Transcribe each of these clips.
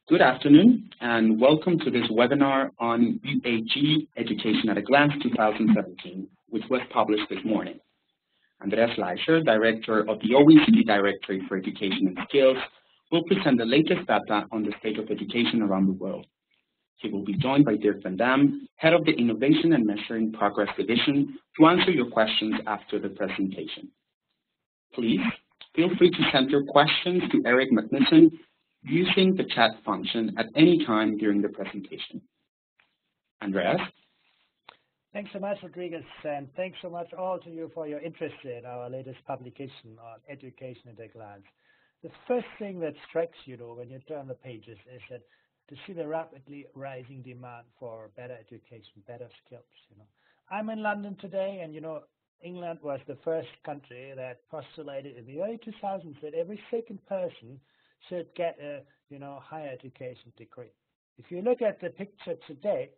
Good afternoon and welcome to this webinar on UAG Education at a Glance 2017, which was published this morning. Andreas Schleicher, Director of the OECD Directorate for Education and Skills, will present the latest data on the state of education around the world. He will be joined by Dirk van Dam, Head of the Innovation and Measuring Progress Division, to answer your questions after the presentation. Please feel free to send your questions to Eric McNisson using the chat function at any time during the presentation. Andreas? Thanks so much, Rodriguez, and thanks so much all to you for your interest in our latest publication on education at a glance. The first thing that strikes you, when you turn the pages is that to see the rapidly rising demand for better education, better skills. I'm in London today, and England was the first country that postulated in the early 2000s that every second person should get a higher education degree. If you look at the picture today,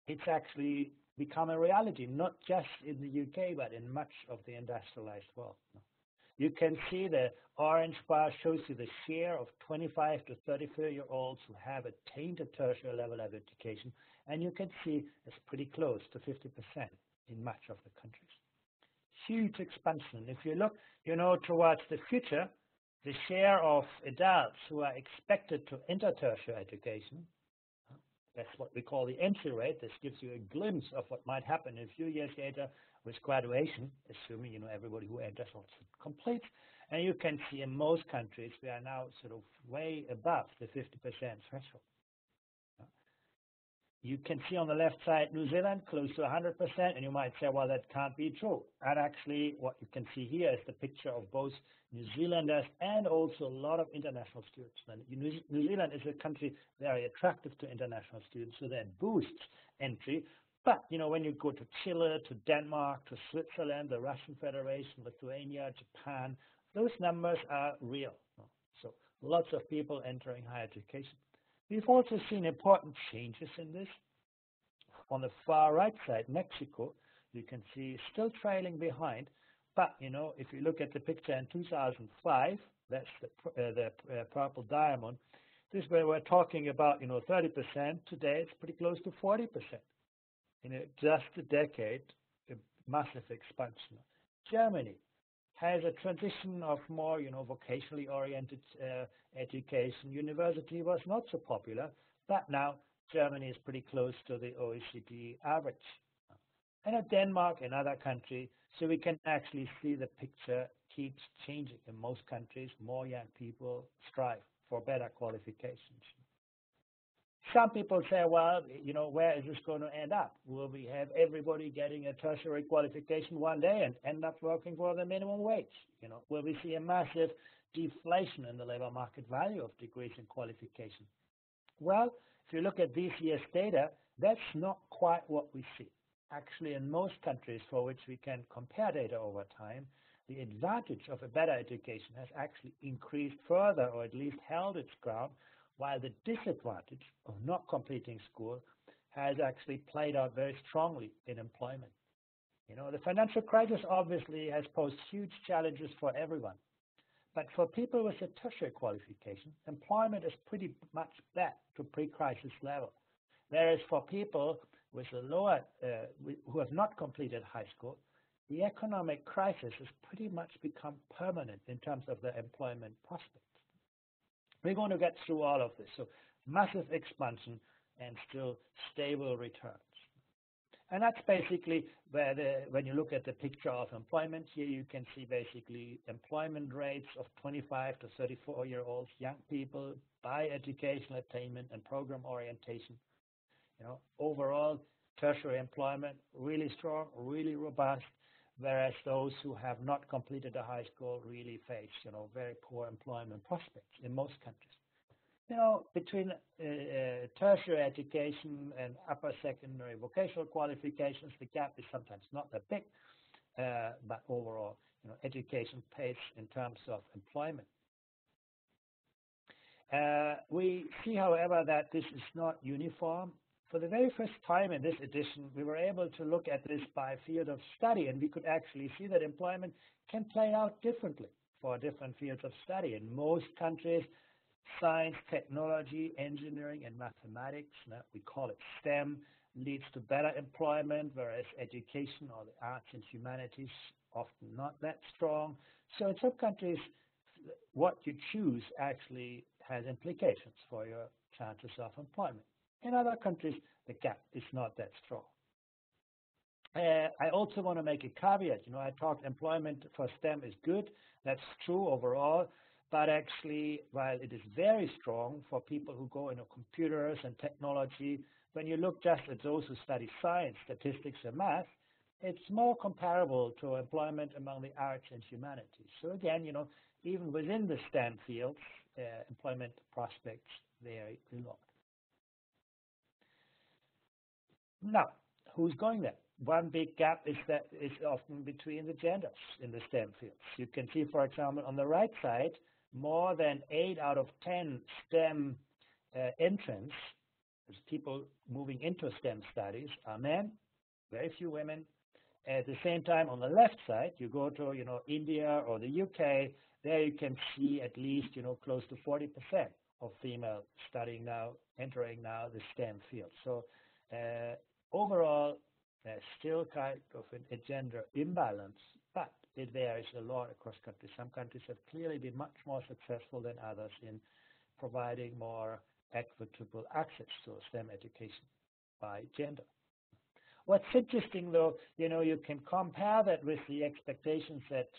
it's actually become a reality, not just in the UK, but in much of the industrialized world. You can see the orange bar shows you the share of 25 to 34-year-olds who have attained a tertiary level of education, and you can see it's pretty close to 50% in much of the countries. Huge expansion. If you look, towards the future, the share of adults who are expected to enter tertiary education, that's what we call the entry rate. This gives you a glimpse of what might happen a few years later with graduation, assuming everybody who enters also completes. And you can see in most countries we are now sort of way above the 50% threshold. You can see on the left side New Zealand close to 100%, and you might say, well, that can't be true. And actually, what you can see here is the picture of both New Zealanders and also a lot of international students. And New Zealand is a country very attractive to international students, so that boosts entry. But, when you go to Chile, to Denmark, to Switzerland, the Russian Federation, Lithuania, Japan, those numbers are real. So lots of people entering higher education. We've also seen important changes in this. On the far right side, Mexico, you can see still trailing behind. But, if you look at the picture in 2005, that's the purple diamond, this is where we're talking about, 30%. Today, it's pretty close to 40%. In just a decade, a massive expansion. Germany has a transition of more, vocationally oriented education. University was not so popular, but now Germany is pretty close to the OECD average. And at Denmark, another country, so we can actually see the picture keeps changing. In most countries, more young people strive for better qualifications. Some people say, well, where is this going to end up? Will we have everybody getting a tertiary qualification one day and end up working for the minimum wage? Will we see a massive deflation in the labor market value of degrees and qualification? Well, if you look at this year's data, that's not quite what we see. Actually, in most countries for which we can compare data over time, the advantage of a better education has actually increased further, or at least held its ground, while the disadvantage of not completing school has actually played out very strongly in employment. The financial crisis obviously has posed huge challenges for everyone. But for people with a tertiary qualification, employment is pretty much back to pre-crisis level. Whereas for people with a lower, who have not completed high school, the economic crisis has pretty much become permanent in terms of their employment prospects. We're going to get through all of this. So massive expansion and still stable returns. And that's basically where when you look at the picture of employment here, you can see basically employment rates of 25 to 34-year-olds, young people by educational attainment and program orientation. Overall, tertiary employment really strong, really robust, whereas those who have not completed a high school really face, very poor employment prospects in most countries. Between tertiary education and upper secondary vocational qualifications, the gap is sometimes not that big, but overall, education pays in terms of employment. We see, however, that this is not uniform. For the very first time in this edition, we were able to look at this by field of study, and we could actually see that employment can play out differently for different fields of study. In most countries, Science, technology, engineering, and mathematics, we call it STEM, leads to better employment, whereas education or the arts and humanities often not that strong. So in some countries, what you choose actually has implications for your chances of employment. In other countries, the gap is not that strong. I also want to make a caveat. I talked employment for STEM is good. That's true overall. But actually, while it is very strong for people who go into computers and technology, when you look just at those who study science, statistics, and math, it's more comparable to employment among the arts and humanities. So again, even within the STEM fields, employment prospects vary a lot. Now, who's going there? One big gap is often between the genders in the STEM fields. You can see, for example, on the right side, more than 8 out of 10 STEM entrants, as people moving into STEM studies, are men, very few women. At the same time, on the left side, you go to India or the UK. There you can see at least close to 40% of female studying now, entering now the STEM field. So overall, there's still kind of a gender imbalance, but it varies a lot across countries. Some countries have clearly been much more successful than others in providing more equitable access to STEM education by gender. What's interesting, though, you can compare that with the expectations that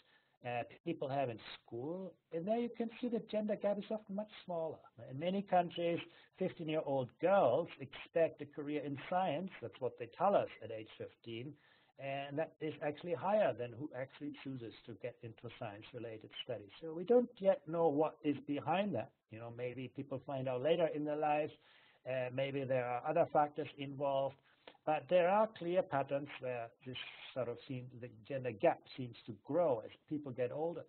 people have in school, and there you can see the gender gap is often much smaller. In many countries, 15-year-old girls expect a career in science. That's what they tell us at age 15, and that is actually higher than who actually chooses to get into science-related studies. So we don't yet know what is behind that. Maybe people find out later in their lives. Maybe there are other factors involved. But there are clear patterns where this sort of the gender gap seems to grow as people get older.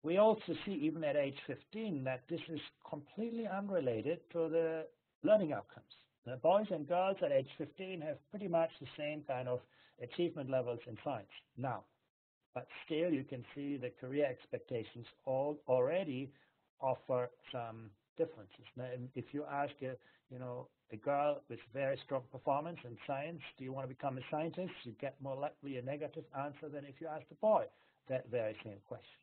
We also see, even at age 15, that this is completely unrelated to the learning outcomes. The boys and girls at age 15 have pretty much the same kind of achievement levels in science now. But still, you can see the career expectations already offer some differences. Now, if you ask a girl with very strong performance in science, do you want to become a scientist? You get more likely a negative answer than if you ask a boy that very same question.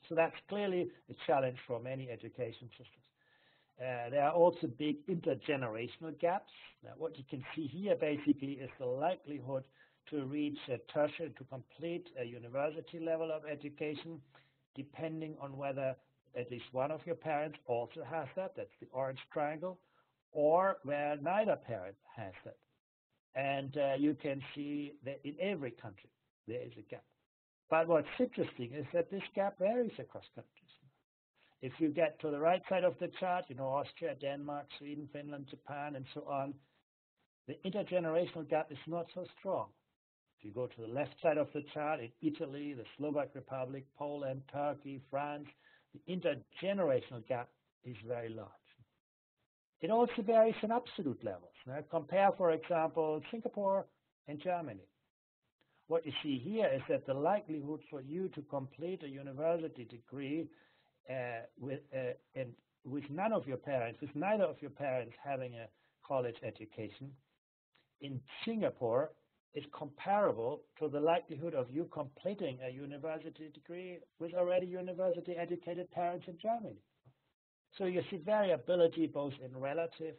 So that's clearly a challenge for many education systems. There are also big intergenerational gaps. Now, what you can see here basically is the likelihood to reach a tertiary, to complete a university level of education, depending on whether at least one of your parents also has that. That's the orange triangle. Or where neither parent has that. And you can see that in every country there is a gap. But what's interesting is that this gap varies across countries. If you get to the right side of the chart, Austria, Denmark, Sweden, Finland, Japan, and so on, the intergenerational gap is not so strong. If you go to the left side of the chart, in Italy, the Slovak Republic, Poland, Turkey, France, the intergenerational gap is very large. It also varies in absolute levels. Now, compare, for example, Singapore and Germany. What you see here is that the likelihood for you to complete a university degree with neither of your parents having a college education, in Singapore is comparable to the likelihood of you completing a university degree with already university-educated parents in Germany. So you see variability both in relative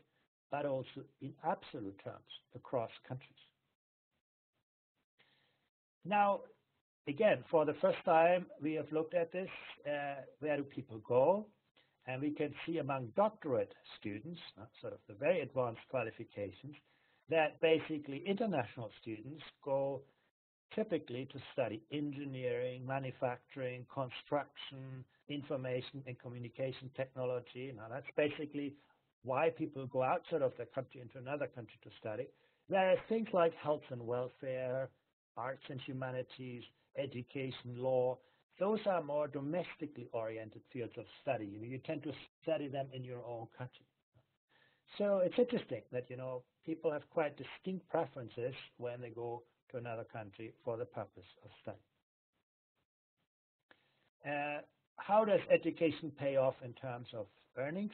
but also in absolute terms across countries. Now, again, for the first time, we have looked at this, where do people go? And we can see among doctorate students, sort of the very advanced qualifications, that basically international students go typically to study engineering, manufacturing, construction, information and communication technology. Now, that's basically why people go outside of their country into another country to study. Whereas things like health and welfare, arts and humanities, education, law, those are more domestically oriented fields of study. You tend to study them in your own country. So it's interesting that, people have quite distinct preferences when they go to another country for the purpose of study. how does education pay off in terms of earnings?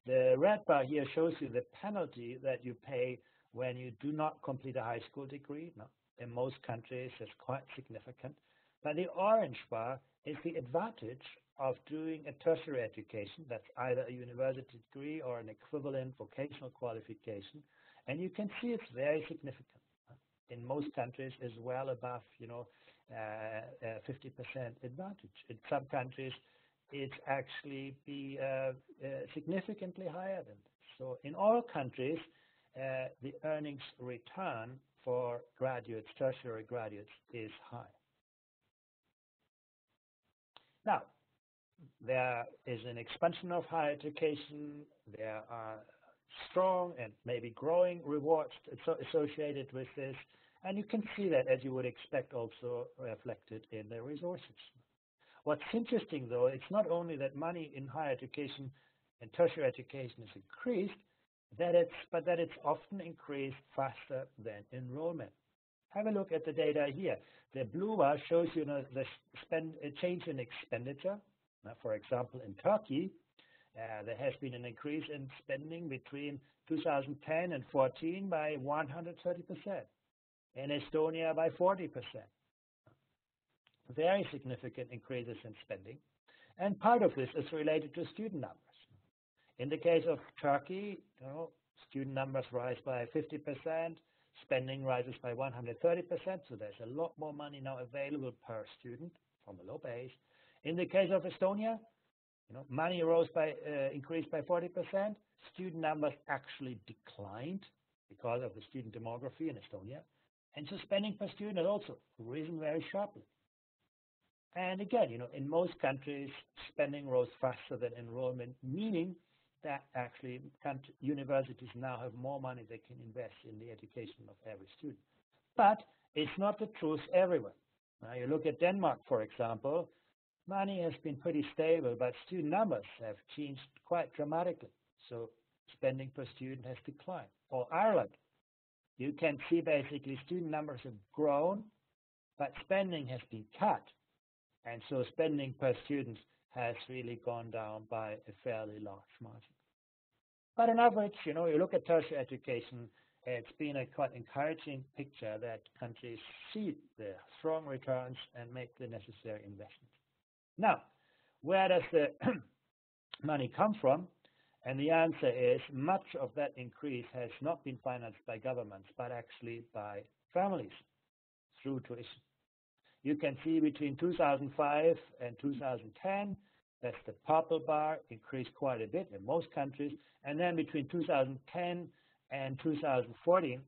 The red bar here shows you the penalty that you pay when you do not complete a high school degree. Now, in most countries, it's quite significant. But the orange bar is the advantage of doing a tertiary education. That's either a university degree or an equivalent vocational qualification. And you can see it's very significant. In most countries is well above, 50% advantage. In some countries, it's actually be significantly higher than this. So in all countries, the earnings return for graduates, tertiary graduates, is high. Now, there is an expansion of higher education. There are strong and maybe growing rewards associated with this. And you can see that, as you would expect, also reflected in the resources. What's interesting, though, it's not only that money in higher education and tertiary education is increased, but that it's often increased faster than enrollment. Have a look at the data here. The blue bar shows you the change in expenditure. Now, for example, in Turkey, there has been an increase in spending between 2010 and 14 by 130%. In Estonia by 40%. Very significant increases in spending. And part of this is related to student numbers. In the case of Turkey, student numbers rise by 50%, spending rises by 130%, so there's a lot more money now available per student from a low base. In the case of Estonia, money increased by 40%, student numbers actually declined because of the student demography in Estonia. And so spending per student has also risen very sharply. And again, in most countries, spending rose faster than enrollment, meaning that actually universities now have more money they can invest in the education of every student. But it's not the truth everywhere. Now, you look at Denmark, for example, money has been pretty stable, but student numbers have changed quite dramatically. So spending per student has declined. Or Ireland. You can see basically student numbers have grown, but spending has been cut. And so spending per student has really gone down by a fairly large margin. But on average, you look at tertiary education, it's been a quite encouraging picture that countries see the strong returns and make the necessary investments. Now, where does the money come from? And the answer is much of that increase has not been financed by governments, but actually by families through tuition. You can see between 2005 and 2010, that's the purple bar, increased quite a bit in most countries. And then between 2010 and 2014,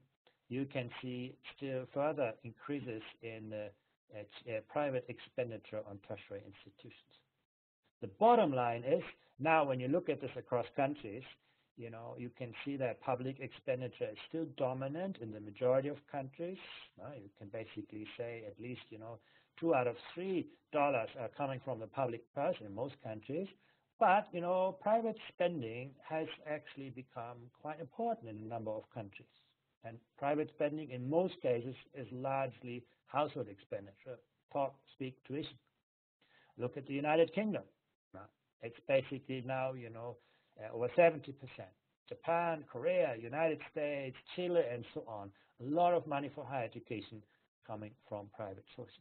you can see still further increases in private expenditure on tertiary institutions. The bottom line is, now when you look at this across countries, you can see that public expenditure is still dominant in the majority of countries. You can basically say at least, $2 out of $3 are coming from the public purse in most countries. But, private spending has actually become quite important in a number of countries. And private spending in most cases is largely household expenditure, speak tuition. Look at the United Kingdom. It's basically now, over 70%. Japan, Korea, United States, Chile, and so on. A lot of money for higher education coming from private sources.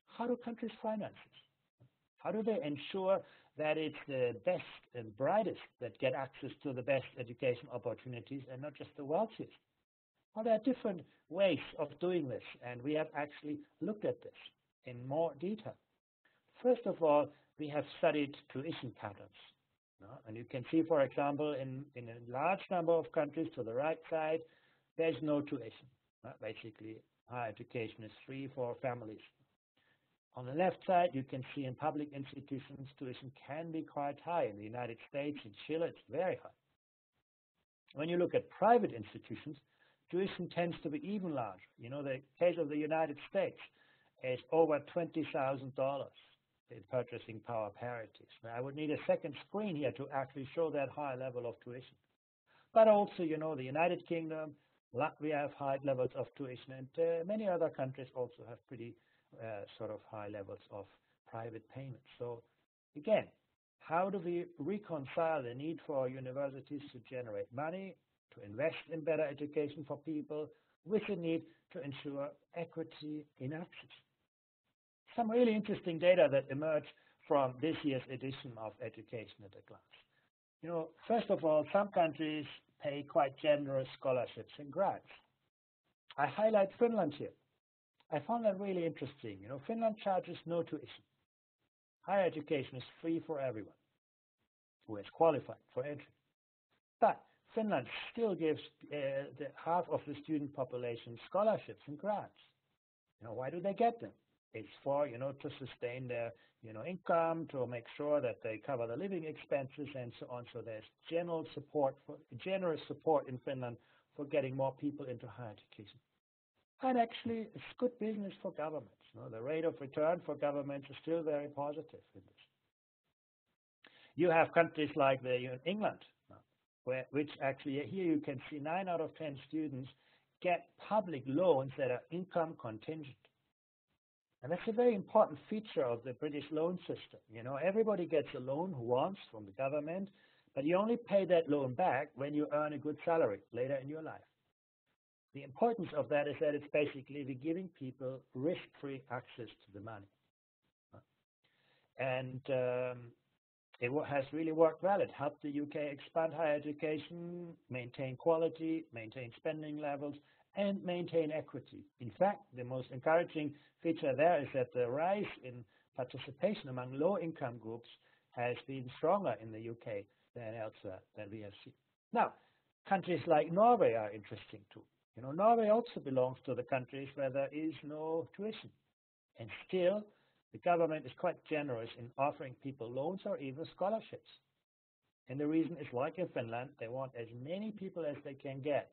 How do countries finance this? How do they ensure that it's the best and brightest that get access to the best education opportunities and not just the wealthiest? Well, there are different ways of doing this, and we have actually looked at this in more detail. First of all, we have studied tuition patterns. And you can see, for example, in a large number of countries to the right side, there's no tuition. Basically, higher education is free for families. On the left side, you can see in public institutions, tuition can be quite high. In the United States, in Chile, it's very high. When you look at private institutions, tuition tends to be even larger. The case of the United States is over $20,000 in purchasing power parities. Now, I would need a second screen here to actually show that high level of tuition. But also, the United Kingdom, Latvia have high levels of tuition, and many other countries also have pretty sort of high levels of private payments. So Again, how do we reconcile the need for universities to generate money, to invest in better education for people, with the need to ensure equity in access? Some really interesting data that emerged from this year's edition of Education at a Glance. First of all, some countries pay quite generous scholarships and grants. I highlight Finland here. I found that really interesting. Finland charges no tuition. Higher education is free for everyone who is qualified for entry. But Finland still gives the half of the student population scholarships and grants. Why do they get them? It's for, to sustain their, income, to make sure that they cover the living expenses and so on. So there's generous support in Finland for getting more people into higher education. And actually, it's good business for governments. The rate of return for governments is still very positive in this. You have countries like England, which actually here you can see 9 out of 10 students get public loans that are income contingent. And that's a very important feature of the British loan system. Everybody gets a loan who wants from the government, but you only pay that loan back when you earn a good salary later in your life. The importance of that is that it's basically giving people risk-free access to the money. And it has really worked well. It helped the UK expand higher education, maintain quality, maintain spending levels, and maintain equity. In fact, the most encouraging feature there is that the rise in participation among low-income groups has been stronger in the UK than elsewhere that we have seen. Now, countries like Norway are interesting too. Norway also belongs to the countries where there is no tuition. And still, the government is quite generous in offering people loans or even scholarships. And the reason is, like in Finland, they want as many people as they can get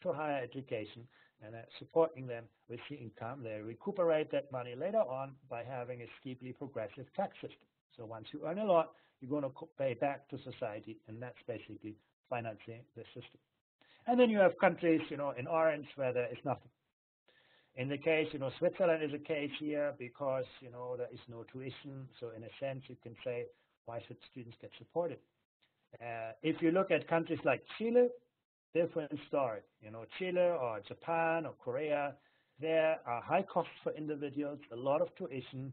to higher education, and supporting them with the income. They recuperate that money later on by having a steeply progressive tax system. So once you earn a lot, you're going to pay back to society, and that's basically financing the system. And then you have countries, in orange where there is nothing. In the case, Switzerland is a case here because, there is no tuition. So in a sense, you can say, why should students get supported? If you look at countries like Chile, different story. Chile or Japan or Korea, there are high costs for individuals, a lot of tuition,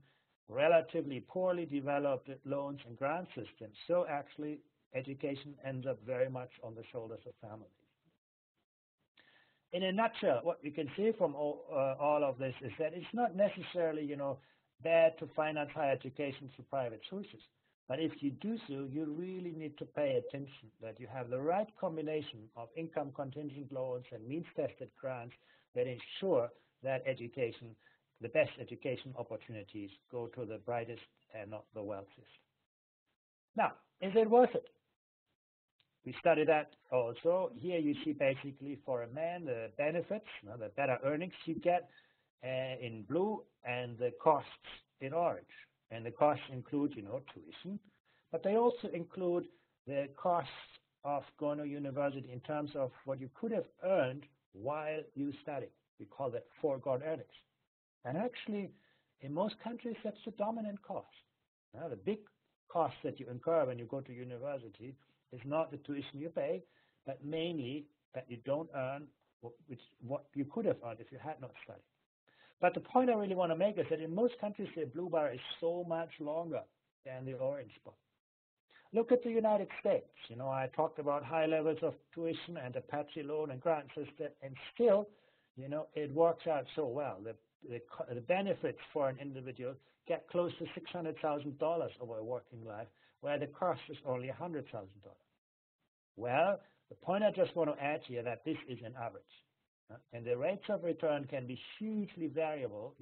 relatively poorly developed loans and grant systems. So actually, education ends up very much on the shoulders of families. In a nutshell, what we can see from all of this is that it's not necessarily, bad to finance higher education through private sources. But if you do so, you really need to pay attention that you have the right combination of income contingent loans and means-tested grants that ensure that education, the best education opportunities, go to the brightest and not the wealthiest. Now, is it worth it? We studied that also. Here you see basically for a man the benefits, the better earnings you get in blue, and the costs in orange. And the costs include, tuition, but they also include the costs of going to university in terms of what you could have earned while you study. We call that foregone earnings. And actually, in most countries, that's the dominant cost. Now, the big cost that you incur when you go to university is not the tuition you pay, but mainly that you don't earn what you could have earned if you had not studied. But the point I really want to make is that in most countries, the blue bar is so much longer than the orange bar. Look at the United States. I talked about high levels of tuition and Apache loan and grant system, and still, it works out so well. The benefits for an individual get close to $600,000 over a working life, where the cost is only $100,000. Well, the point I just want to add here that this is an average. And the rates of return can be hugely variable,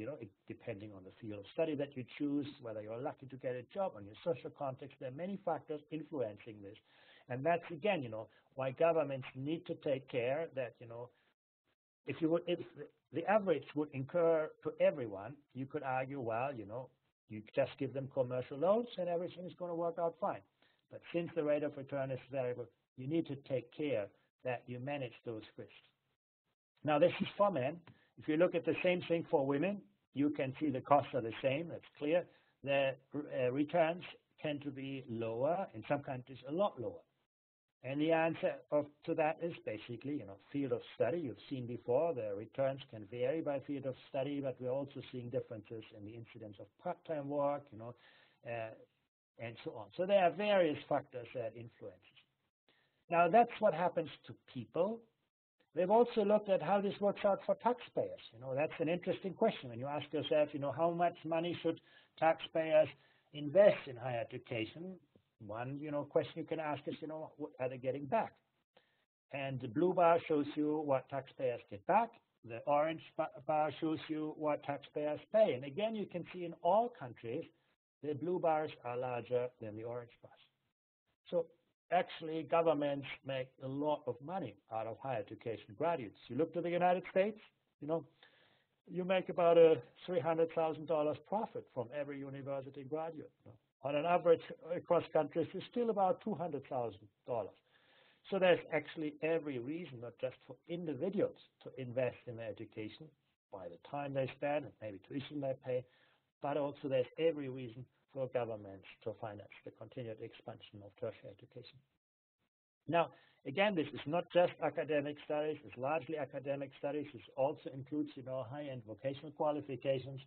depending on the field of study that you choose, whether you're lucky to get a job, on your social context. There are many factors influencing this. And that's, again, why governments need to take care that, if the average would incur to everyone, you could argue, well, you just give them commercial loans and everything is going to work out fine. But since the rate of return is variable, you need to take care that you manage those risks. Now, this is for men. If you look at the same thing for women, you can see the costs are the same. That's clear. The returns tend to be lower, in some countries a lot lower. And the answer to that is basically, field of study. You've seen before, the returns can vary by field of study, but we're also seeing differences in the incidence of part-time work, and so on. So there are various factors that influence. Now, that's what happens to people. We've also looked at how this works out for taxpayers. That's an interesting question. When you ask yourself, how much money should taxpayers invest in higher education? One, question you can ask is, what are they getting back? And the blue bar shows you what taxpayers get back. The orange bar shows you what taxpayers pay. And again, you can see in all countries, the blue bars are larger than the orange bars. So actually, governments make a lot of money out of higher education graduates. You look to the United States, you make about a $300,000 profit from every university graduate. On an average across countries, it's still about $200,000. So there's actually every reason, not just for individuals, to invest in their education by the time they spend and maybe tuition they pay, but also there's every reason for governments to finance the continued expansion of tertiary education. Now, again, this is not just academic studies, it's largely academic studies. This also includes, high-end vocational qualifications,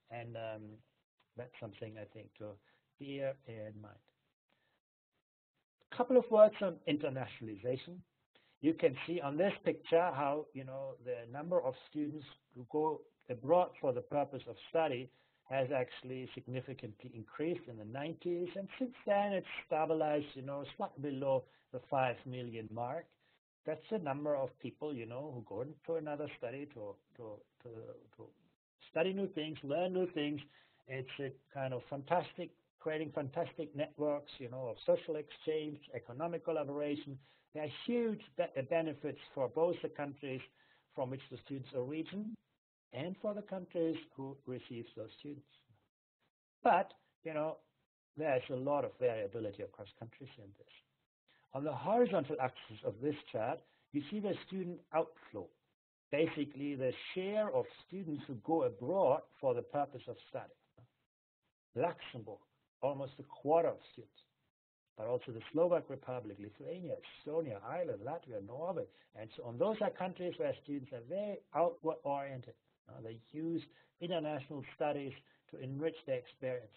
and that's something I think to bear in mind. A couple of words on internationalization. You can see on this picture how, the number of students who go abroad for the purpose of study has actually significantly increased in the 90s, and since then it's stabilized, slightly below the 5 million mark. That's the number of people, who go into another study to study new things, learn new things. It's a kind of fantastic, creating fantastic networks, of social exchange, economic collaboration. There are huge benefits for both the countries from which the students origin and for the countries who receive those students. But, there's a lot of variability across countries in this. On the horizontal axis of this chart, you see the student outflow, basically the share of students who go abroad for the purpose of study. Luxembourg, almost a quarter of students, but also the Slovak Republic, Lithuania, Estonia, Ireland, Latvia, Norway, and so on. Those are countries where students are very outward-oriented. They use international studies to enrich their experiences.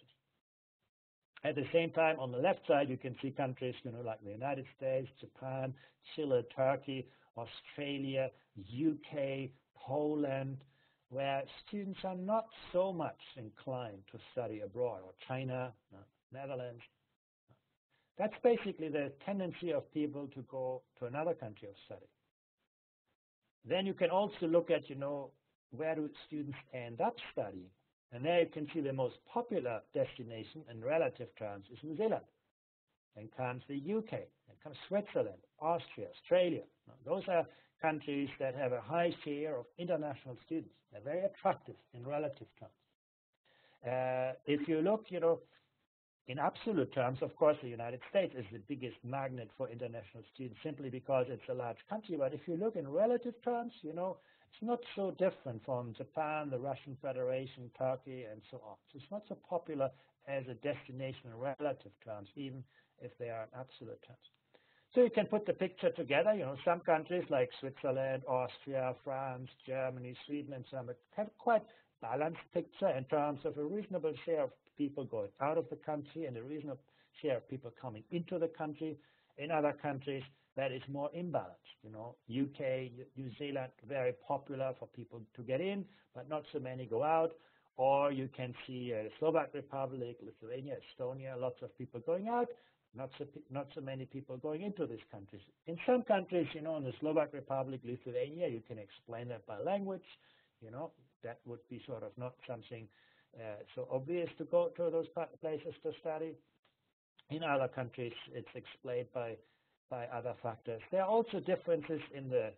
At the same time, on the left side, you can see countries, like the United States, Japan, Chile, Turkey, Australia, UK, Poland, where students are not so much inclined to study abroad, or China, Netherlands. That's basically the tendency of people to go to another country of study. Then you can also look at, where do students end up studying? And there you can see the most popular destination in relative terms is New Zealand. Then comes the UK, then comes Switzerland, Austria, Australia. Now, those are countries that have a high share of international students. They're very attractive in relative terms. If you look, in absolute terms, of course, the United States is the biggest magnet for international students simply because it's a large country. But if you look in relative terms, it's not so different from Japan, the Russian Federation, Turkey, and so on. So it's not so popular as a destination in relative terms, even if they are in absolute terms. So you can put the picture together. Some countries like Switzerland, Austria, France, Germany, Sweden, and some have quite balanced picture in terms of a reasonable share of people going out of the country and a reasonable share of people coming into the country. In other countries, that is more imbalanced. UK, New Zealand, very popular for people to get in, but not so many go out. Or you can see Slovak Republic, Lithuania, Estonia, lots of people going out, not so many people going into these countries. In some countries, in the Slovak Republic, Lithuania, you can explain that by language. That would be sort of not something so obvious to go to those places to study. In other countries, it's explained by other factors. There are also differences in the,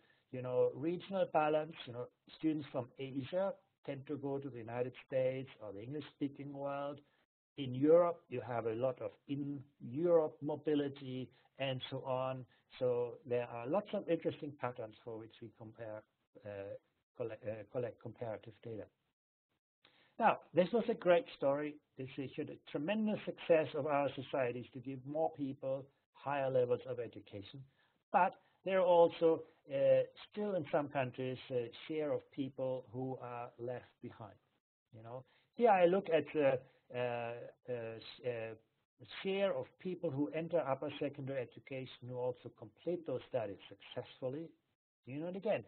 regional balance. Students from Asia tend to go to the United States or the English-speaking world. In Europe, you have a lot of in-Europe mobility and so on. So there are lots of interesting patterns for which we collect comparative data. Now, this was a great story. This showed a tremendous success of our societies to give more people higher levels of education. But there are also still in some countries a share of people who are left behind. Here I look at the share of people who enter upper secondary education who also complete those studies successfully. And again,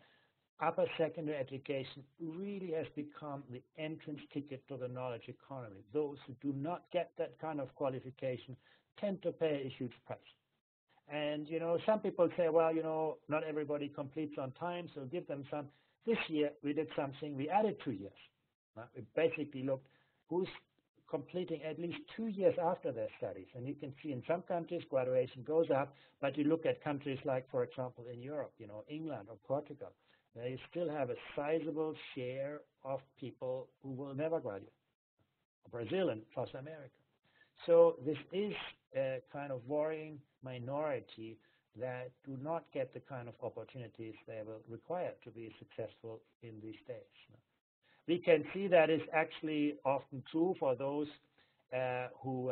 upper secondary education really has become the entrance ticket to the knowledge economy. Those who do not get that kind of qualification tend to pay a huge price. And, some people say, well, not everybody completes on time, so give them some. This year, we did something. We added 2 years. We basically looked who's completing at least 2 years after their studies. And you can see in some countries, graduation goes up, but you look at countries like, for example, in Europe, England or Portugal, they still have a sizable share of people who will never graduate. Brazil and South America. So this is a kind of worrying minority that do not get the kind of opportunities they will require to be successful in these days. We can see that is actually often true for those who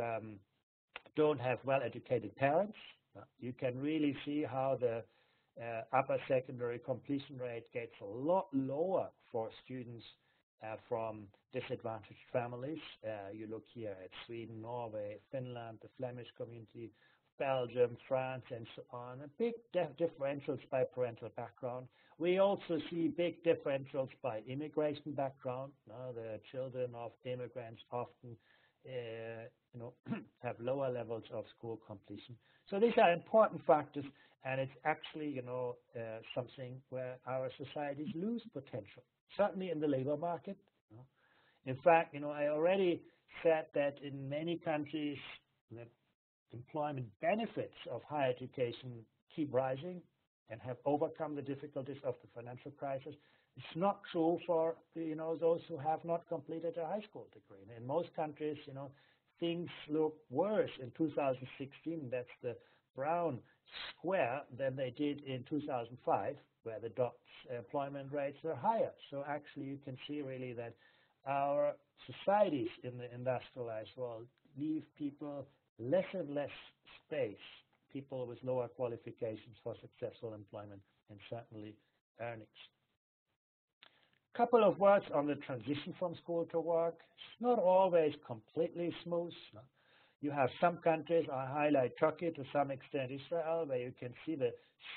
don't have well-educated parents. You can really see how the upper secondary completion rate gets a lot lower for students from disadvantaged families. You look here at Sweden, Norway, Finland, the Flemish community, Belgium, France, and so on. A big differentials by parental background. We also see big differentials by immigration background. The children of immigrants often have lower levels of school completion. So these are important factors, and it's actually something where our societies lose potential, certainly in the labor market. In fact, I already said that in many countries the employment benefits of higher education keep rising and have overcome the difficulties of the financial crisis. It's not true for those who have not completed a high school degree. In most countries, things look worse in 2016. That's the brown square than they did in 2005, where the dots employment rates are higher. So actually, you can see really that our societies in the industrialized world leave people less and less space, people with lower qualifications for successful employment and certainly earnings. Couple of words on the transition from school to work. It's not always completely smooth. You have some countries, I highlight Turkey, to some extent Israel, where you can see the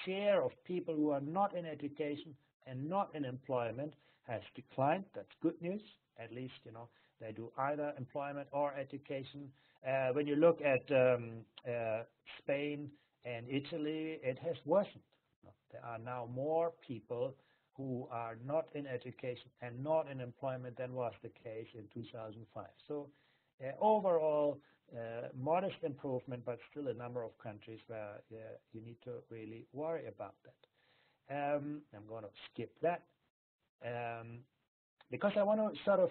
share of people who are not in education and not in employment has declined. That's good news. At least, they do either employment or education. When you look at Spain and Italy, it has worsened. There are now more people who are not in education and not in employment than was the case in 2005. So overall, modest improvement, but still a number of countries where you need to really worry about that. I'm going to skip that because I want to sort of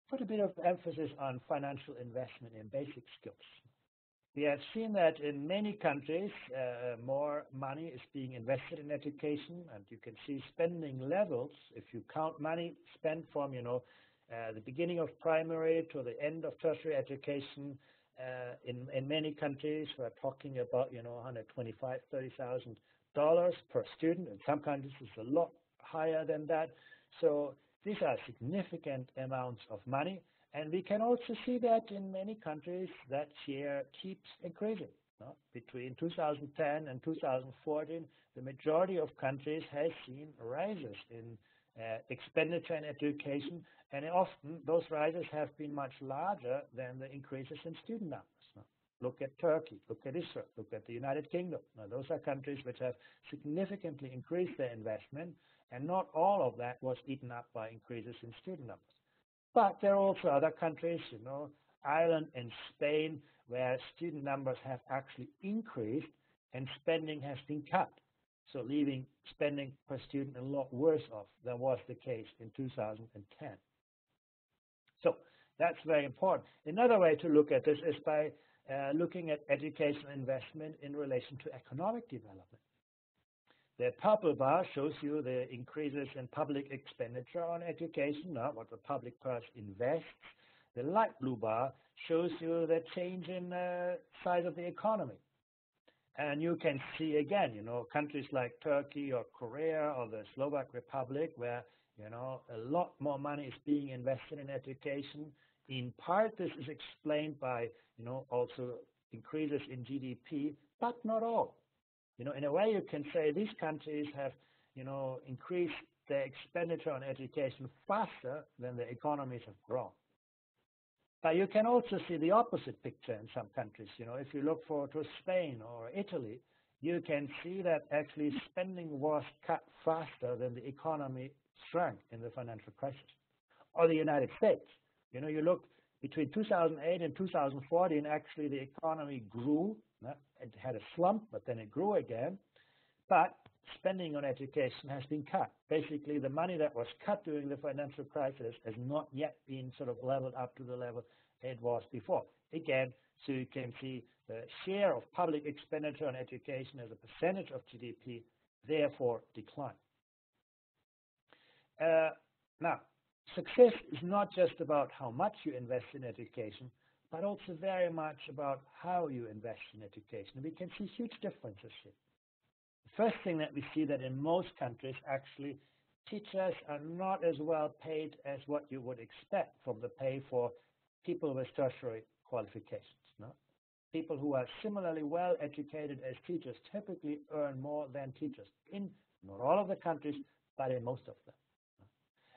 put a bit of emphasis on financial investment in basic skills. We have seen that in many countries, more money is being invested in education, and you can see spending levels. If you count money spent from, the beginning of primary to the end of tertiary education, in many countries, we're talking about, $125,000, $30,000 per student. In some countries, it's a lot higher than that. So these are significant amounts of money. And we can also see that in many countries that share keeps increasing. Between 2010 and 2014, the majority of countries has seen rises in expenditure in education, and often those rises have been much larger than the increases in student numbers. Look at Turkey, look at Israel, look at the United Kingdom. Now, those are countries which have significantly increased their investment, and not all of that was eaten up by increases in student numbers. But there are also other countries, Ireland and Spain, where student numbers have actually increased and spending has been cut. So leaving spending per student a lot worse off than was the case in 2010. So that's very important. Another way to look at this is by looking at educational investment in relation to economic development. The purple bar shows you the increases in public expenditure on education, what the public purse invests. The light blue bar shows you the change in size of the economy. And you can see again, countries like Turkey or Korea or the Slovak Republic where, a lot more money is being invested in education. In part, this is explained by, also increases in GDP, but not all. In a way, you can say these countries have, increased their expenditure on education faster than the economies have grown. But you can also see the opposite picture in some countries. If you look to Spain or Italy, you can see that actually spending was cut faster than the economy shrunk in the financial crisis. Or the United States. You look between 2008 and 2014, actually the economy grew. It had a slump, but then it grew again. But spending on education has been cut. Basically, the money that was cut during the financial crisis has not yet been sort of leveled up to the level it was before. Again, so you can see the share of public expenditure on education as a percentage of GDP, therefore decline. Now, success is not just about how much you invest in education, but also very much about how you invest in education. We can see huge differences here. The first thing that we see that in most countries, actually, teachers are not as well paid as what you would expect from the pay for people with tertiary qualifications. People who are similarly well educated as teachers typically earn more than teachers in not all of the countries, but in most of them.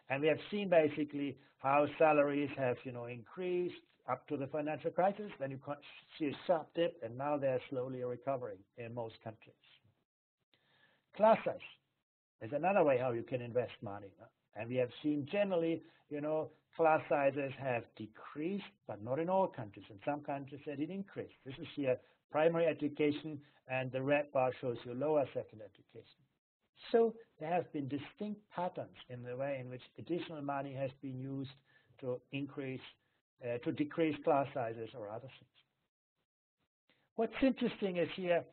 And we have seen basically how salaries have, increased up to the financial crisis. Then you see a sharp dip, and now they're slowly recovering in most countries. Class size is another way how you can invest money. And we have seen generally, class sizes have decreased, but not in all countries. In some countries, they did increase. This is here primary education, and the red bar shows you lower secondary education. So there have been distinct patterns in the way in which additional money has been used to decrease class sizes or other things. What's interesting is here,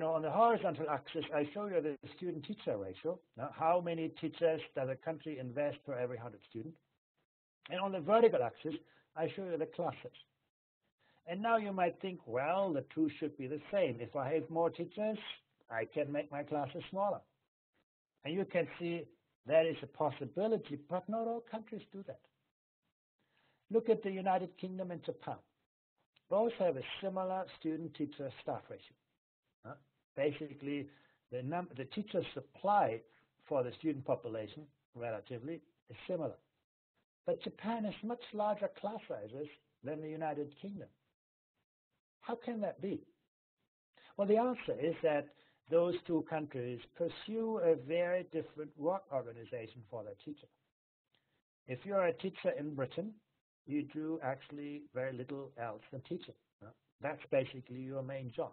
on the horizontal axis, I show you the student-teacher ratio. Now, how many teachers does a country invest per every 100 students? And on the vertical axis, I show you the classes. And now you might think, well, the two should be the same. If I have more teachers, I can make my classes smaller. And you can see that is a possibility, but not all countries do that. Look at the United Kingdom and Japan. Both have a similar student-teacher staff ratio. Basically, the teacher supply for the student population, relatively, is similar. But Japan has much larger class sizes than the United Kingdom. How can that be? Well, the answer is that those two countries pursue a very different work organization for their teacher. If you're a teacher in Britain, you do actually very little else than teaching. That's basically your main job.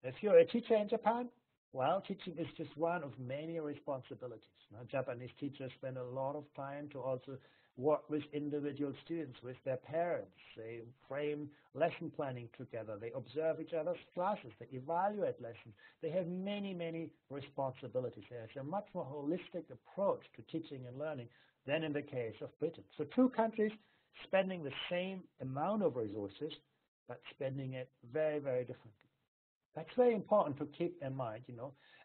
If you're a teacher in Japan, well, teaching is just one of many responsibilities. Japanese teachers spend a lot of time to also work with individual students, with their parents. They frame lesson planning together. They observe each other's classes. They evaluate lessons. They have many, many responsibilities. There's a much more holistic approach to teaching and learning than in the case of Britain. So two countries spending the same amount of resources, but spending it very, very differently. That's very important to keep in mind,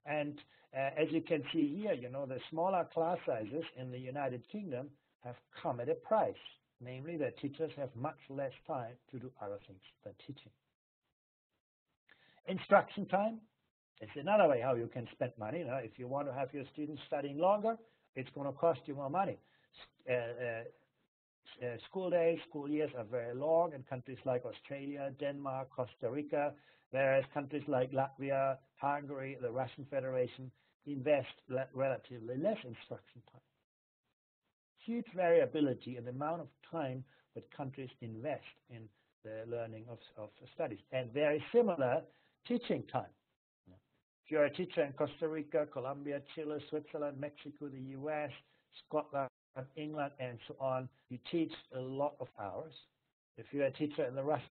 And as you can see here, the smaller class sizes in the United Kingdom have come at a price. Namely, that teachers have much less time to do other things than teaching. Instruction time is another way how you can spend money. If you want to have your students studying longer, it's going to cost you more money. School days, school years are very long in countries like Australia, Denmark, Costa Rica, whereas countries like Latvia, Hungary, the Russian Federation invest relatively less instruction time. Huge variability in the amount of time that countries invest in the learning of studies, and very similar teaching time. If you're a teacher in Costa Rica, Colombia, Chile, Switzerland, Mexico, the US, Scotland, England, and so on, you teach a lot of hours. If you're a teacher in the Russian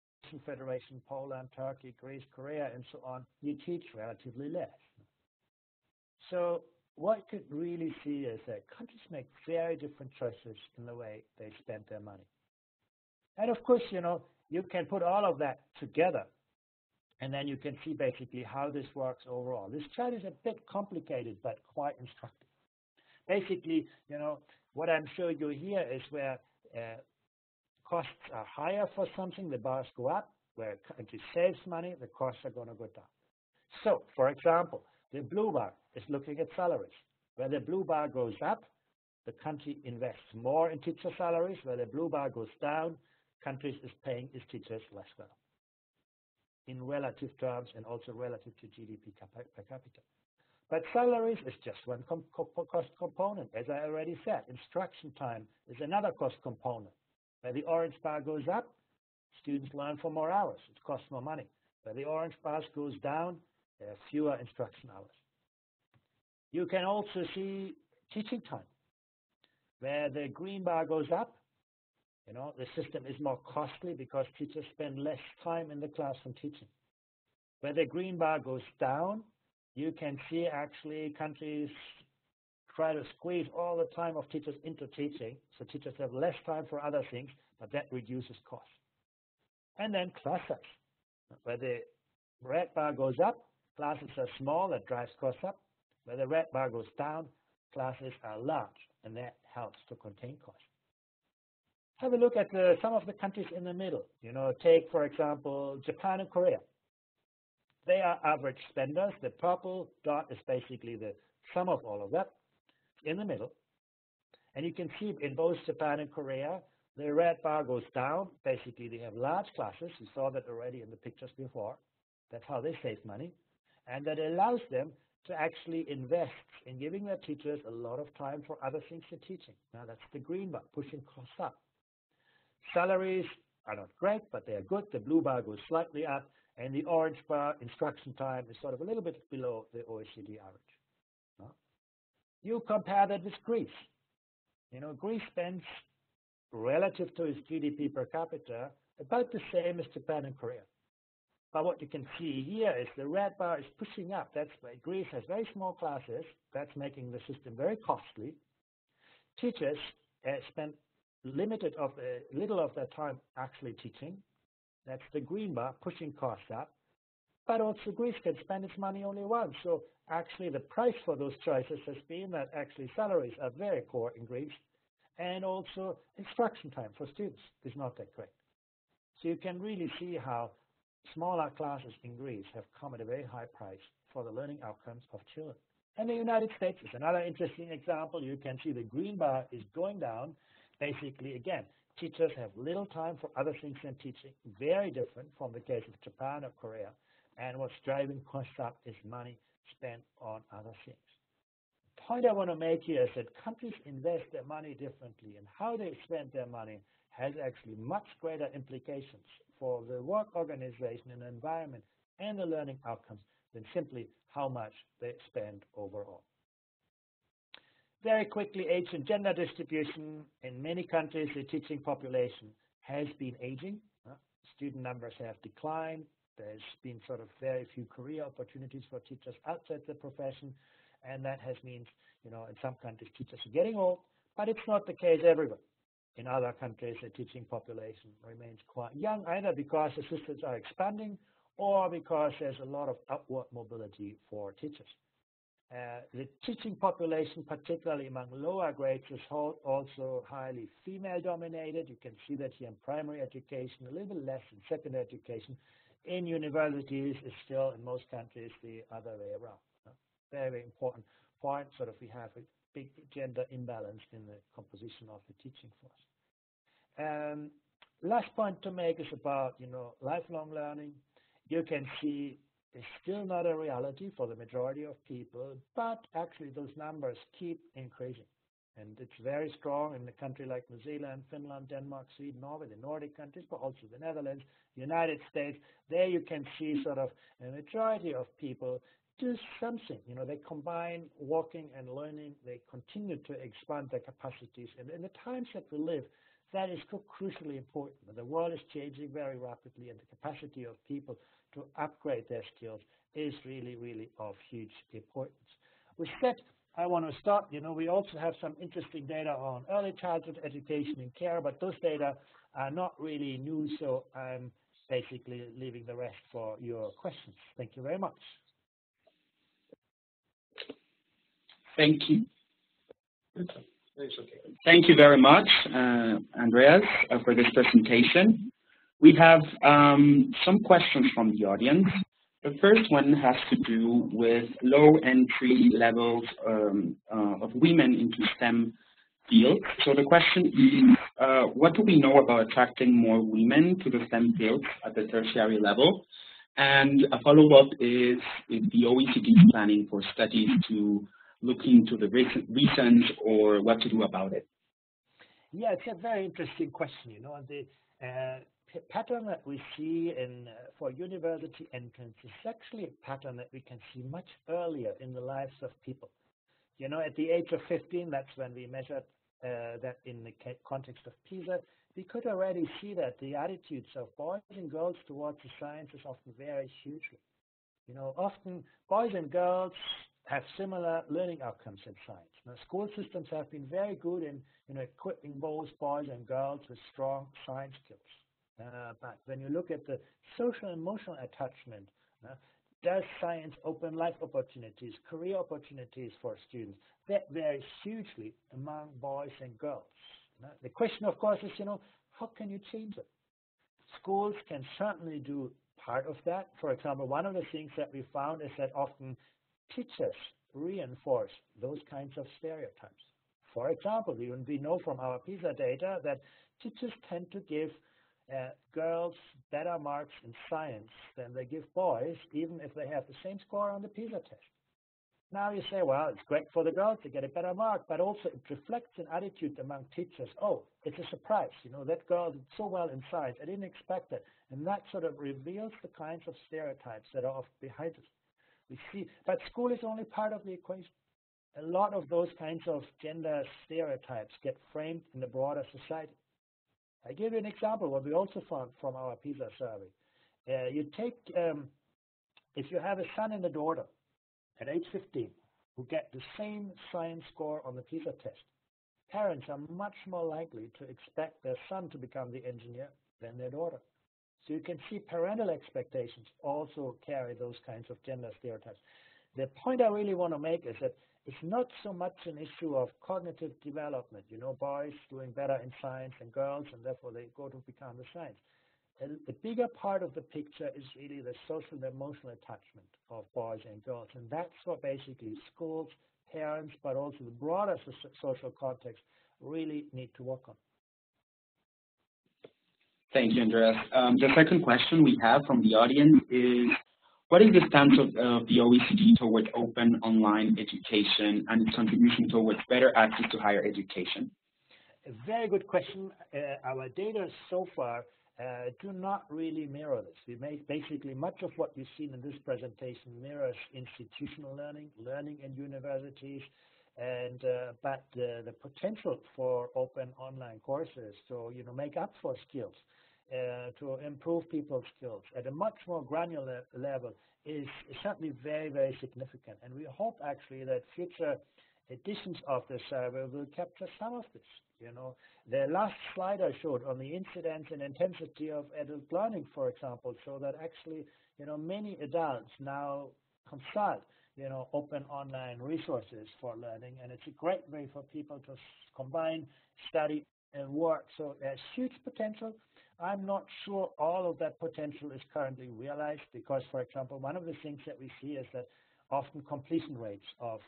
Federation, Poland, Turkey, Greece, Korea, and so on, you teach relatively less. So what you could really see is that countries make very different choices in the way they spend their money. And of course, you can put all of that together, and then you can see basically how this works overall. This chart is a bit complicated, but quite instructive. Basically, what I'm showing you here is where costs are higher for something, the bars go up. Where a country saves money, the costs are going to go down. So, for example, the blue bar is looking at salaries. Where the blue bar goes up, the country invests more in teacher salaries. Where the blue bar goes down, countries is paying its teachers less well, in relative terms and also relative to GDP per capita. But salaries is just one cost component. As I already said, instruction time is another cost component. Where the orange bar goes up, students learn for more hours. It costs more money. Where the orange bar goes down, there are fewer instruction hours. You can also see teaching time. Where the green bar goes up, the system is more costly because teachers spend less time in the classroom teaching. Where the green bar goes down, you can see actually countries try to squeeze all the time of teachers into teaching, so teachers have less time for other things, but that reduces costs. And then class size. Where the red bar goes up, classes are small, that drives costs up. Where the red bar goes down, classes are large, and that helps to contain costs. Have a look at some of the countries in the middle. Take, for example, Japan and Korea. They are average spenders. The purple dot is basically the sum of all of that in the middle. And you can see in both Japan and Korea, the red bar goes down. Basically, they have large classes. You saw that already in the pictures before. That's how they save money. And that allows them to actually invest in giving their teachers a lot of time for other things than teaching. Now, that's the green bar, pushing costs up. Salaries are not great, but they are good. The blue bar goes slightly up. And the orange bar, instruction time, is sort of a little bit below the OECD average. You compare that with Greece. Greece spends, relative to its GDP per capita, about the same as Japan and Korea. But what you can see here is the red bar is pushing up. That's why Greece has very small classes. That's making the system very costly. Teachers spend little of their time actually teaching. That's the green bar, pushing costs up. But also Greece can spend its money only once. So actually the price for those choices has been that actually salaries are very poor in Greece. And also instruction time for students is not that great. So you can really see how smaller classes in Greece have come at a very high price for the learning outcomes of children. And the United States is another interesting example. You can see the green bar is going down. Basically, again, teachers have little time for other things than teaching, very different from the case of Japan or Korea. And what's driving costs up is money spent on other things. The point I want to make here is that countries invest their money differently, and how they spend their money has actually much greater implications for the work organization and environment and the learning outcomes than simply how much they spend overall. Very quickly, age and gender distribution. In many countries, the teaching population has been aging. Student numbers have declined. There's been sort of very few career opportunities for teachers outside the profession, and that has meant, in some countries, teachers are getting old, but it's not the case everywhere. In other countries, the teaching population remains quite young, either because the systems are expanding or because there's a lot of upward mobility for teachers. The teaching population, particularly among lower grades, is also highly female-dominated. You can see that here in primary education, a little bit less in secondary education. In universities, it's still, in most countries, the other way around. Very, very important point. Sort of we have a big gender imbalance in the composition of the teaching force. Last point to make is about, lifelong learning. You can see it's still not a reality for the majority of people, but actually those numbers keep increasing. And it's very strong in a country like New Zealand, Finland, Denmark, Sweden, Norway, the Nordic countries, but also the Netherlands, United States. There you can see sort of a majority of people do something. They combine working and learning. They continue to expand their capacities. And in the times that we live, that is crucially important. The world is changing very rapidly, and the capacity of people to upgrade their skills is really, really of huge importance. with that, I want to start. We also have some interesting data on early childhood education and care, but those data are not really new, so I'm basically leaving the rest for your questions. Thank you very much. Thank you. Thank you very much, Andreas, for this presentation. We have some questions from the audience. The first one has to do with low entry levels of women into STEM fields. So the question is, what do we know about attracting more women to the STEM fields at the tertiary level? And a follow-up is the OECD is planning for studies to look into the reasons or what to do about it. Yeah, it's a very interesting question. The pattern that we see for university entrance is actually a pattern that we can see much earlier in the lives of people. At the age of 15, that's when we measured that in the context of PISA, we could already see that the attitudes of boys and girls towards the sciences often vary hugely. Often boys and girls have similar learning outcomes in science. Now, school systems have been very good in equipping both boys and girls with strong science skills. But when you look at the social and emotional attachment, does science open life opportunities, career opportunities for students? That varies hugely among boys and girls. The question, of course, is, how can you change it? Schools can certainly do part of that. For example, one of the things that we found is that often teachers reinforce those kinds of stereotypes. For example, we know from our PISA data that teachers tend to give girls better marks in science than they give boys, even if they have the same score on the PISA test. Now you say, well, it's great for the girls to get a better mark, but also it reflects an attitude among teachers. Oh, it's a surprise. That girl did so well in science. I didn't expect it. And that sort of reveals the kinds of stereotypes that are often behind it. We see, but school is only part of the equation. A lot of those kinds of gender stereotypes get framed in the broader society. I give you an example, what we also found from our PISA survey. You take, if you have a son and a daughter at age 15 who get the same science score on the PISA test, parents are much more likely to expect their son to become the engineer than their daughter. So you can see parental expectations also carry those kinds of gender stereotypes. The point I really want to make is that it's not so much an issue of cognitive development, boys doing better in science than girls, and therefore they go to become the science. The bigger part of the picture is really the social and emotional attachment of boys and girls, and that's what basically schools, parents, but also the broader social context really need to work on. Thank you, Andreas. The second question we have from the audience is, what is the stance of the OECD towards open online education and its contribution towards better access to higher education? A very good question. Our data so far do not really mirror this. We make basically much of what you've seen in this presentation mirrors institutional learning in universities, and but the potential for open online courses to make up for skills, to improve people's skills at a much more granular level is certainly very, very significant. And we hope actually that future editions of the survey will capture some of this. The last slide I showed on the incidence and intensity of adult learning, for example, so that actually, many adults now consult, open online resources for learning, and it's a great way for people to combine study and work. So there's huge potential. I'm not sure all of that potential is currently realized because, for example, one of the things that we see is that often completion rates of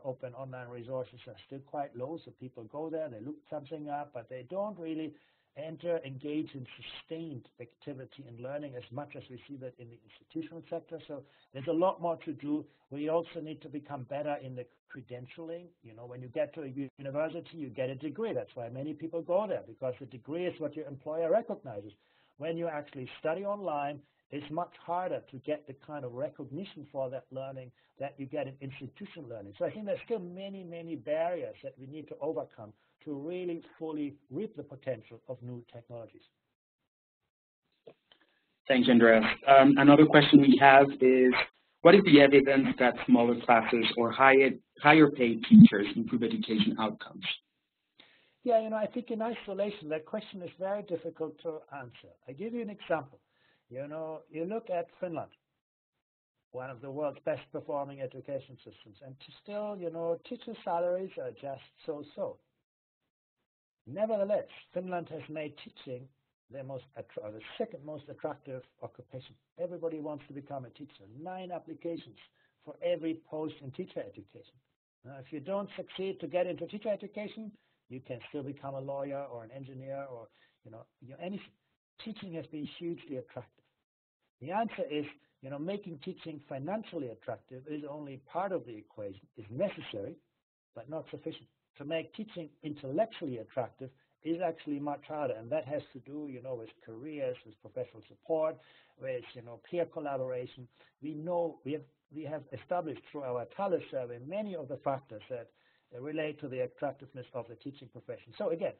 open online resources are still quite low. So people go there, they look something up, but they don't really engage in sustained activity and learning as much as we see that in the institutional sector. So there's a lot more to do. We also need to become better in the credentialing. When you get to a university, you get a degree. That's why many people go there, because the degree is what your employer recognizes. When you actually study online, it's much harder to get the kind of recognition for that learning that you get in institutional learning. So I think there's still many, many barriers that we need to overcome to really fully reap the potential of new technologies. Thanks, Andreas. Another question we have is, What is the evidence that smaller classes or higher paid teachers improve education outcomes? Yeah, I think in isolation, that question is very difficult to answer. I give you an example. You look at Finland, one of the world's best performing education systems, and still, teacher salaries are just so-so. Nevertheless, Finland has made teaching the second most attractive occupation. Everybody wants to become a teacher. 9 applications for every post in teacher education. Now, if you don't succeed to get into teacher education, you can still become a lawyer or an engineer or anything. Teaching has been hugely attractive. The answer is, making teaching financially attractive is only part of the equation. It's necessary, but not sufficient. To make teaching intellectually attractive is actually much harder, and that has to do, with careers, with professional support, with, peer collaboration. We have established through our Thales survey many of the factors that relate to the attractiveness of the teaching profession. So again,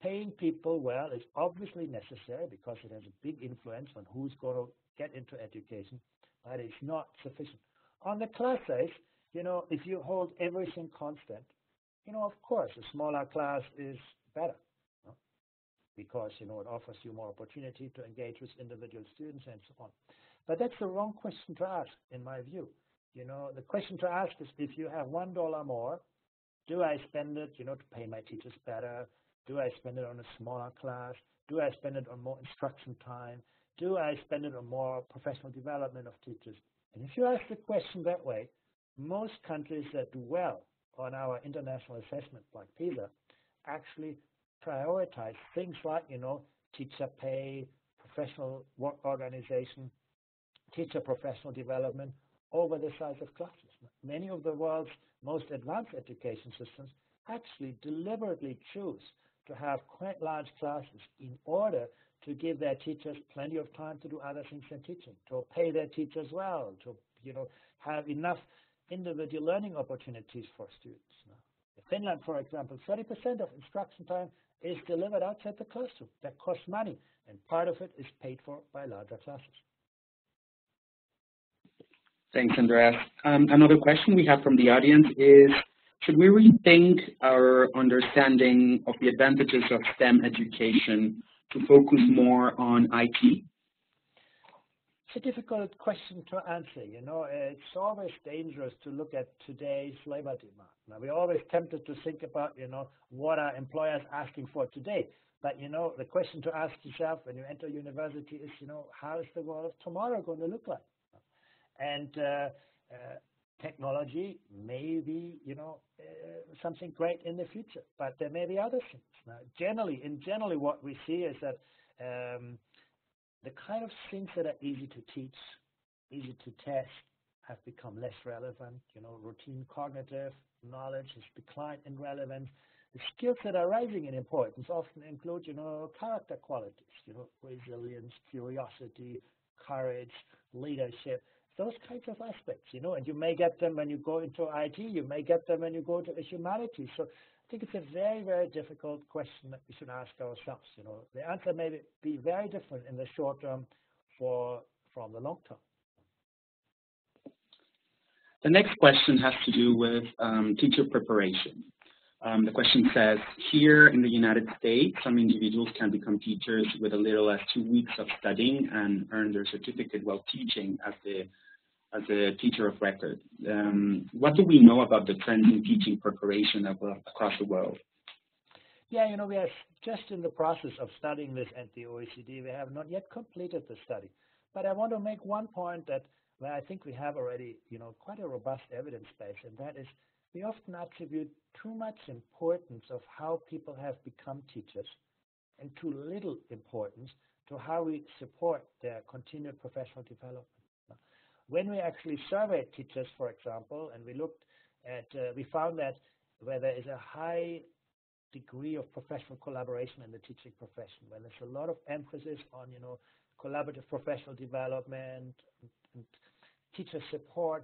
paying people well is obviously necessary because it has a big influence on who's going to get into education, but it's not sufficient. On the class size, if you hold everything constant, of course, a smaller class is better because, it offers you more opportunity to engage with individual students and so on. But that's the wrong question to ask, in my view. The question to ask is, if you have $1 more, do I spend it, to pay my teachers better? Do I spend it on a smaller class? Do I spend it on more instruction time? Do I spend it on more professional development of teachers? And if you ask the question that way, most countries that do well on our international assessment, like PISA, actually prioritize things like, teacher pay, professional work organization, teacher professional development over the size of classes. Many of the world's most advanced education systems actually deliberately choose to have quite large classes in order to give their teachers plenty of time to do other things than teaching, to pay their teachers well, to have enough individual learning opportunities for students. In Finland, for example, 30% of instruction time is delivered outside the classroom. That costs money, and part of it is paid for by larger classes. Thanks, Andreas. Another question we have from the audience is, should we rethink our understanding of the advantages of STEM education to focus more on IT? It's a difficult question to answer. It's always dangerous to look at today's labor demand. Now, we're always tempted to think about, what are employers asking for today? But, the question to ask yourself when you enter university is, how is the world of tomorrow going to look like? And technology may be, something great in the future, but there may be other things. Now, generally, what we see is that the kind of things that are easy to teach, easy to test, have become less relevant. Routine cognitive knowledge has declined in relevance. The skills that are rising in importance often include, character qualities, resilience, curiosity, courage, leadership, those kinds of aspects, and you may get them when you go into IT, you may get them when you go to the humanities. So I think it's a very, very difficult question that we should ask ourselves. The answer may be very different in the short term from the long term. The next question has to do with teacher preparation. The question says, here in the United States, some individuals can become teachers with as little as 2 weeks of studying and earn their certificate while teaching as a teacher of record. What do we know about the trends in teaching preparation across the world? Yeah, we are just in the process of studying this at the OECD. We have not yet completed the study. But I want to make one point where I think we have already, quite a robust evidence base, and that is we often attribute too much importance of how people have become teachers and too little importance to how we support their continued professional development. When we actually surveyed teachers, for example, and we found that where there is a high degree of professional collaboration in the teaching profession, when there's a lot of emphasis on, collaborative professional development and teacher support,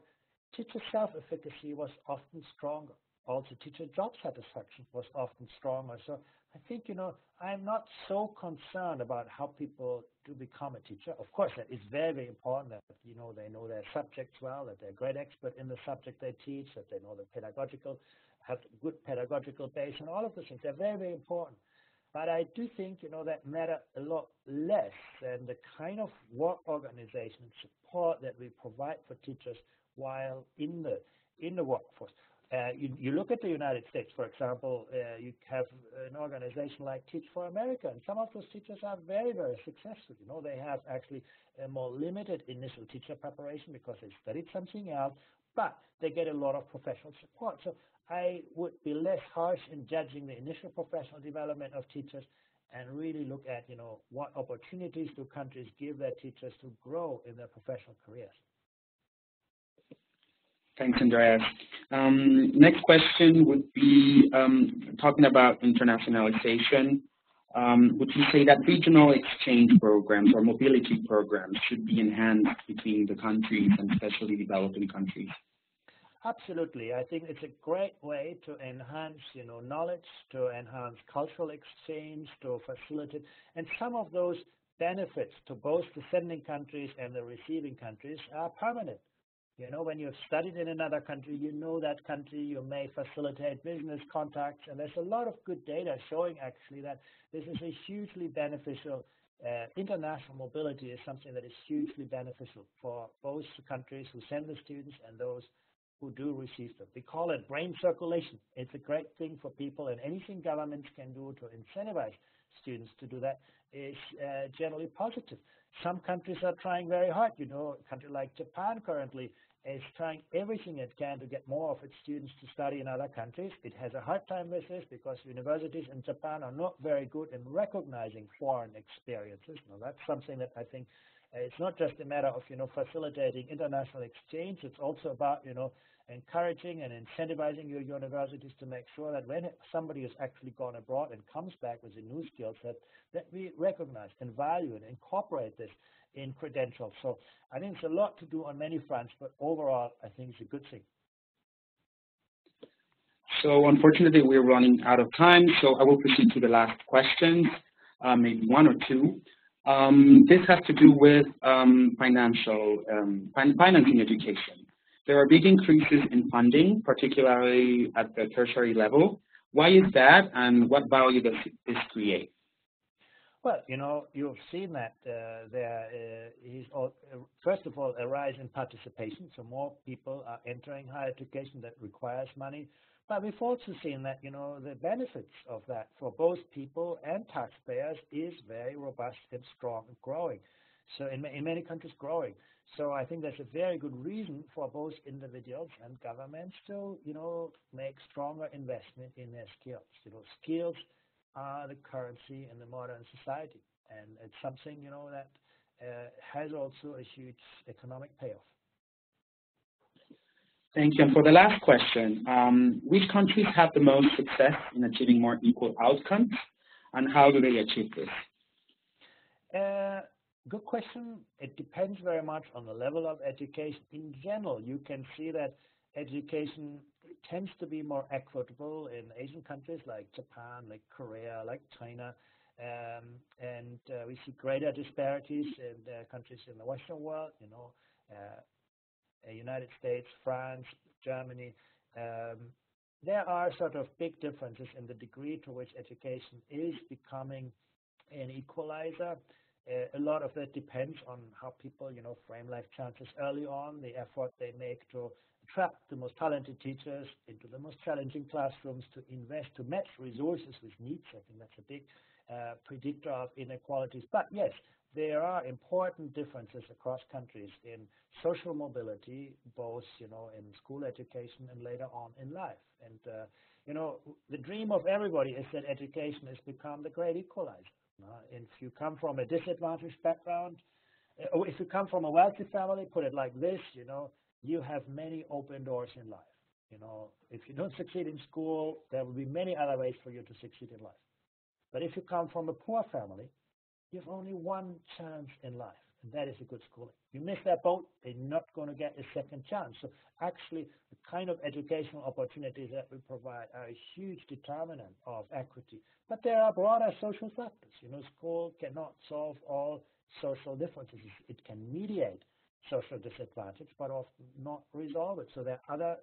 teacher self-efficacy was often stronger. also teacher job satisfaction was often stronger. So I think, I'm not so concerned about how people do become a teacher. Of course, that is very, very important that, they know their subjects well, that they're a great expert in the subject they teach, that they know have good pedagogical base, and all of those things. They're very, very important. But I do think, that matter a lot less than the kind of work organization and support that we provide for teachers while in the workforce. You look at the United States, for example, you have an organization like Teach for America, and some of those teachers are very, very successful. They have actually a more limited initial teacher preparation because they studied something else, but they get a lot of professional support. So I would be less harsh in judging the initial professional development of teachers and really look at, what opportunities do countries give their teachers to grow in their professional careers. Thanks, Andreas. Next question would be talking about internationalization. Would you say that regional exchange programs or mobility programs should be enhanced between the countries and especially developing countries? Absolutely. I think it's a great way to enhance, knowledge, to enhance cultural exchange, to facilitate, and some of those benefits to both the sending countries and the receiving countries are permanent. When you've studied in another country, that country, you may facilitate business contacts, and there's a lot of good data showing actually that this is a hugely beneficial, international mobility is something that is hugely beneficial for both the countries who send the students and those who do receive them. We call it brain circulation. It's a great thing for people, and anything governments can do to incentivize students to do that is generally positive. Some countries are trying very hard. A country like Japan currently is trying everything it can to get more of its students to study in other countries. It has a hard time with this because universities in Japan are not very good in recognizing foreign experiences. Now, that's something that I think it's not just a matter of, facilitating international exchange. It's also about, encouraging and incentivizing your universities to make sure that when somebody has actually gone abroad and comes back with a new skill set, that we recognize and value and incorporate this in credentials. So I think it's a lot to do on many fronts, but overall, I think it's a good thing. So unfortunately, we're running out of time, so I will proceed to the last questions, maybe one or two. This has to do with financing education. There are big increases in funding, particularly at the tertiary level. Why is that, and what value does this create? Well, you've seen that there is, first of all, a rise in participation, so more people are entering higher education that requires money. But we've also seen that, the benefits of that for both people and taxpayers is very robust and strong and growing. So in many countries growing. So I think there's a very good reason for both individuals and governments to, make stronger investment in their skills. Skills are the currency in the modern society. And it's something, that has also a huge economic payoff. Thank you. And for the last question, which countries have the most success in achieving more equal outcomes, and how do they achieve this? Good question. It depends very much on the level of education. In general, you can see that education tends to be more equitable in Asian countries like Japan, like Korea, like China, and we see greater disparities in countries in the Western world, United States, France, Germany. There are sort of big differences in the degree to which education is becoming an equalizer. A lot of that depends on how people, frame life chances early on, the effort they make to attract the most talented teachers into the most challenging classrooms, to invest, to match resources with needs. I think that's a big predictor of inequalities. But yes, there are important differences across countries in social mobility, both, in school education and later on in life. And, the dream of everybody is that education has become the great equalizer. If you come from a disadvantaged background, or if you come from a wealthy family, put it like this, you have many open doors in life. If you don't succeed in school, there will be many other ways for you to succeed in life. But if you come from a poor family, you have only one chance in life, and that is a good schooling. You miss that boat, they're not going to get a second chance. So actually, the kind of educational opportunities that we provide are a huge determinant of equity. But there are broader social factors. You know, school cannot solve all social differences. It can mediate social disadvantage, but often not resolve it. So there are other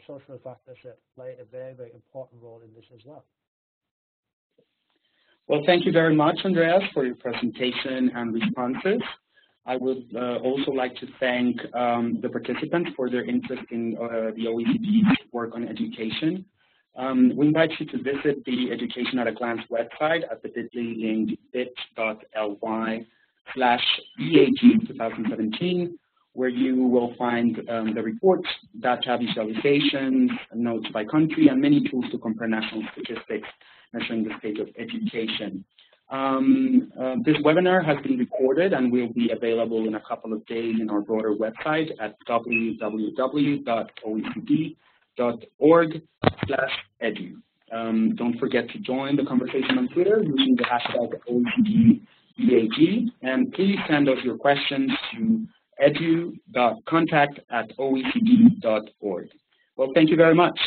social factors that play a very, very important role in this as well. Well, thank you very much, Andreas, for your presentation and responses. I would also like to thank the participants for their interest in the OECD's work on education. We invite you to visit the Education at a Glance website at the bit.ly link bit.ly/EAG 2017, where you will find the reports, data visualizations, notes by country, and many tools to compare national statistics measuring the state of education. This webinar has been recorded and will be available in a couple of days in our broader website at www.oecd.org/edu. Don't forget to join the conversation on Twitter using the hashtag OECDEAG, and please send us your questions to edu.contact@oecd.org. Well, thank you very much.